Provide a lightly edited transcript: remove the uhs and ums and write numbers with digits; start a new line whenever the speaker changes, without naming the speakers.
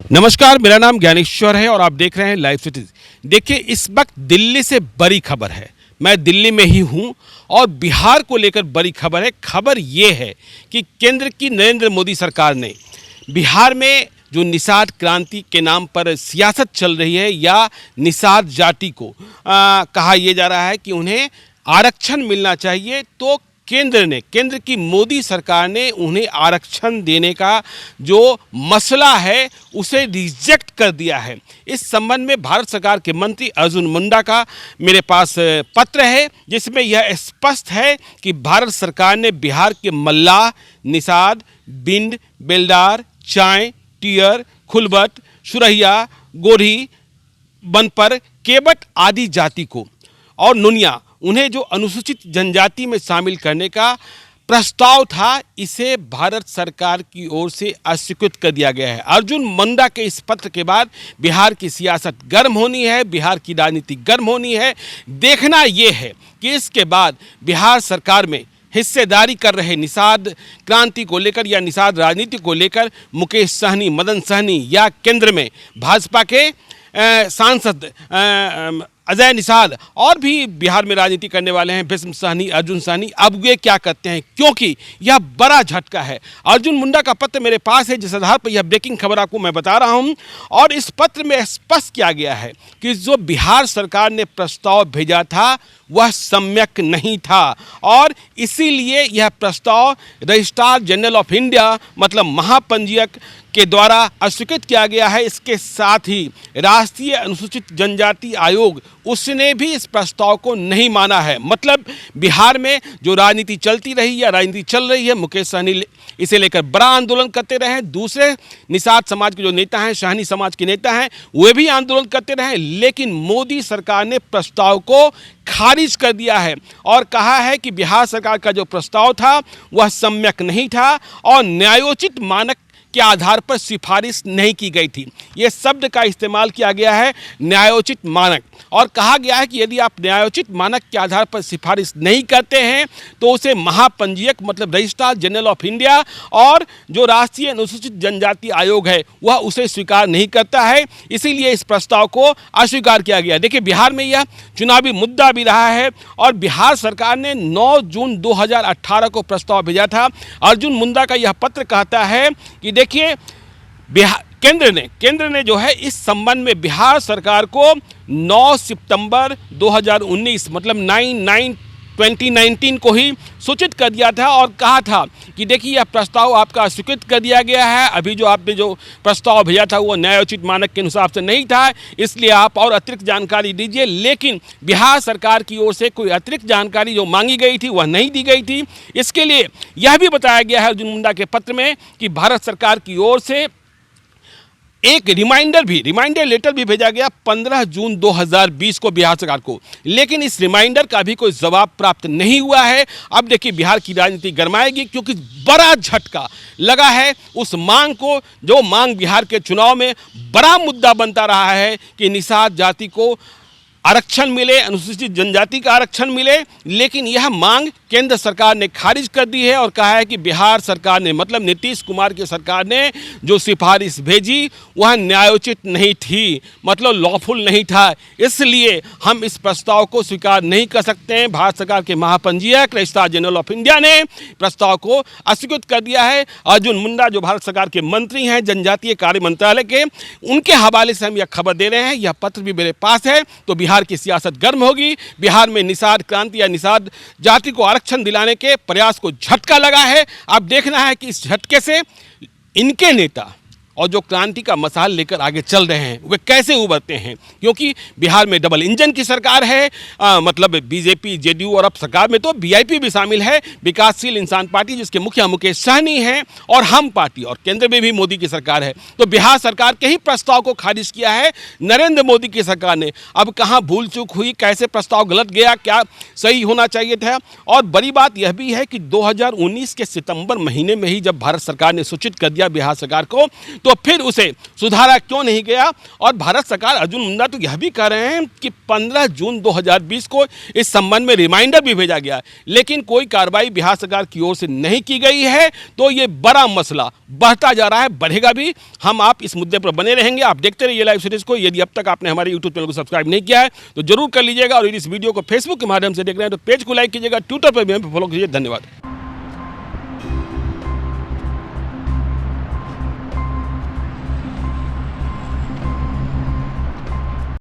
नमस्कार, मेरा नाम ज्ञानेश्वर है और आप देख रहे हैं लाइव सिटीज। देखिए, इस वक्त दिल्ली से बड़ी खबर है। मैं दिल्ली में ही हूं और बिहार को लेकर बड़ी खबर है। खबर ये है कि केंद्र की नरेंद्र मोदी सरकार ने बिहार में जो निषाद क्रांति के नाम पर सियासत चल रही है या निषाद जाति को कहा यह जा रहा है कि उन्हें आरक्षण मिलना चाहिए, तो केंद्र की मोदी सरकार ने उन्हें आरक्षण देने का जो मसला है उसे रिजेक्ट कर दिया है। इस संबंध में भारत सरकार के मंत्री अर्जुन मुंडा का मेरे पास पत्र है, जिसमें यह स्पष्ट है कि भारत सरकार ने बिहार के मल्लाह, निषाद, बिंड, बेलदार, चाय, टियर, खुलबट, सुरहिया, गोरी, बनपर, केवट आदि जाति को और नुनिया, उन्हें जो अनुसूचित जनजाति में शामिल करने का प्रस्ताव था, इसे भारत सरकार की ओर से अस्वीकृत कर दिया गया है। अर्जुन मुंडा के इस पत्र के बाद बिहार की सियासत गर्म होनी है, बिहार की राजनीति गर्म होनी है। देखना ये है कि इसके बाद बिहार सरकार में हिस्सेदारी कर रहे निषाद क्रांति को लेकर या निषाद राजनीति को लेकर मुकेश सहनी, मदन सहनी या केंद्र में भाजपा के सांसद अजय निषाद और भी बिहार में राजनीति करने वाले हैं, भीष्म सहनी, अर्जुन सहनी, अब वे क्या करते हैं, क्योंकि यह बड़ा झटका है। अर्जुन मुंडा का पत्र मेरे पास है, जिस आधार पर यह ब्रेकिंग खबर आपको मैं बता रहा हूं, और इस पत्र में स्पष्ट किया गया है कि जो बिहार सरकार ने प्रस्ताव भेजा था वह सम्यक नहीं था और इसीलिए यह प्रस्ताव रजिस्ट्रार जनरल ऑफ इंडिया मतलब महापंजीयक के द्वारा अस्वीकृत किया गया है। इसके साथ ही राष्ट्रीय अनुसूचित जनजाति आयोग, उसने भी इस प्रस्ताव को नहीं माना है। मतलब बिहार में जो राजनीति चलती रही या राजनीति चल रही है, मुकेश सहनी इसे लेकर बड़ा आंदोलन करते रहे, दूसरे निषाद समाज के जो नेता हैं, सहनी समाज के नेता हैं, वे भी आंदोलन करते रहे, लेकिन मोदी सरकार ने प्रस्ताव को खारिज कर दिया है और कहा है कि बिहार सरकार का जो प्रस्ताव था वह सम्यक नहीं था और न्यायोचित मानक के आधार पर सिफारिश नहीं की गई थी। यह शब्द का इस्तेमाल किया गया है, न्यायोचित मानक, और कहा गया है कि यदि आप न्यायोचित मानक के आधार पर सिफारिश नहीं करते हैं तो उसे महापंजीयक मतलब रजिस्ट्रार जनरल ऑफ इंडिया और जो राष्ट्रीय अनुसूचित जनजाति आयोग है वह उसे स्वीकार नहीं करता है। इसीलिए इस प्रस्ताव को अस्वीकार किया गया। देखिए, बिहार में यह चुनावी मुद्दा भी रहा है और बिहार सरकार ने 9 जून 2018 को प्रस्ताव भेजा था। अर्जुन मुंडा का यह पत्र कहता है कि देखिए, केंद्र ने जो है इस संबंध में बिहार सरकार को 9 सितंबर 2019 मतलब 9/9/2019 को ही सूचित कर दिया था और कहा था कि देखिए, यह प्रस्ताव आपका स्वीकृत कर दिया गया है। अभी जो आपने जो प्रस्ताव भेजा था वो न्यायोचित मानक के अनुसार से नहीं था, इसलिए आप और अतिरिक्त जानकारी दीजिए। लेकिन बिहार सरकार की ओर से कोई अतिरिक्त जानकारी जो मांगी गई थी वह नहीं दी गई थी। इसके लिए यह भी बताया गया है अर्जुन मुंडा के पत्र में कि भारत सरकार की ओर से एक रिमाइंडर लेटर भी भेजा गया 15 जून 2020 को बिहार सरकार को, लेकिन इस रिमाइंडर का भी कोई जवाब प्राप्त नहीं हुआ है। अब देखिए, बिहार की राजनीति गरमाएगी क्योंकि बड़ा झटका लगा है उस मांग को, जो मांग बिहार के चुनाव में बड़ा मुद्दा बनता रहा है कि निषाद जाति को आरक्षण मिले, अनुसूचित जनजाति का आरक्षण मिले, लेकिन यह मांग केंद्र सरकार ने खारिज कर दी है और कहा है कि बिहार सरकार ने मतलब नीतीश कुमार की सरकार ने जो सिफारिश भेजी वह न्यायोचित नहीं थी, मतलब लॉफुल नहीं था, इसलिए हम इस प्रस्ताव को स्वीकार नहीं कर सकते हैं। भारत सरकार के महापंजीयक रजिस्ट्रार जनरल ऑफ इंडिया ने प्रस्ताव को अस्वीकृत कर दिया है। अर्जुन मुंडा जो भारत सरकार के मंत्री हैं जनजातीय कार्य मंत्रालय के, उनके हवाले से हम यह खबर दे रहे हैं। यह पत्र भी मेरे पास है। तो बिहार की सियासत गर्म होगी। बिहार में निषाद क्रांति या निषाद जाति को आरक्षण दिलाने के प्रयास को झटका लगा है। अब देखना है कि इस झटके से इनके नेता और जो क्रांति का मसाल लेकर आगे चल रहे हैं वे कैसे उभरते हैं, क्योंकि बिहार में डबल इंजन की सरकार है, मतलब बीजेपी, जेडीयू और अब सरकार में तो वीआईपी भी शामिल है, विकासशील इंसान पार्टी जिसके मुखिया मुकेश सहनी हैं, और हम पार्टी, और केंद्र में भी मोदी की सरकार है। तो बिहार सरकार के ही प्रस्ताव को खारिज किया है नरेंद्र मोदी की सरकार ने। अब कहाँ भूल चूक हुई, कैसे प्रस्ताव गलत गया, क्या सही होना चाहिए था। और बड़ी बात यह भी है कि 2019 के सितंबर महीने में ही जब भारत सरकार ने सूचित कर दिया बिहार सरकार को, तो फिर उसे सुधारा क्यों नहीं गया। और भारत सरकार, अर्जुन मुंडा तो यह भी कह रहे हैं कि 15 जून 2020 को इस संबंध में रिमाइंडर भी भेजा गया, लेकिन कोई कार्रवाई बिहार सरकार की ओर से नहीं की गई है। तो ये बड़ा मसला बढ़ता जा रहा है, बढ़ेगा भी। हम आप इस मुद्दे पर बने रहेंगे। आप देखते रहिए लाइव सिटीज को। यदि अब तक आपने हमारे यूट्यूब चैनल को सब्सक्राइब नहीं किया है तो जरूर कर लीजिएगा, और यदि इस वीडियो को फेसबुक के माध्यम से देख रहे हैं तो पेज को लाइक कीजिएगा, ट्विटर पर भी हमें फॉलो कीजिए। धन्यवाद।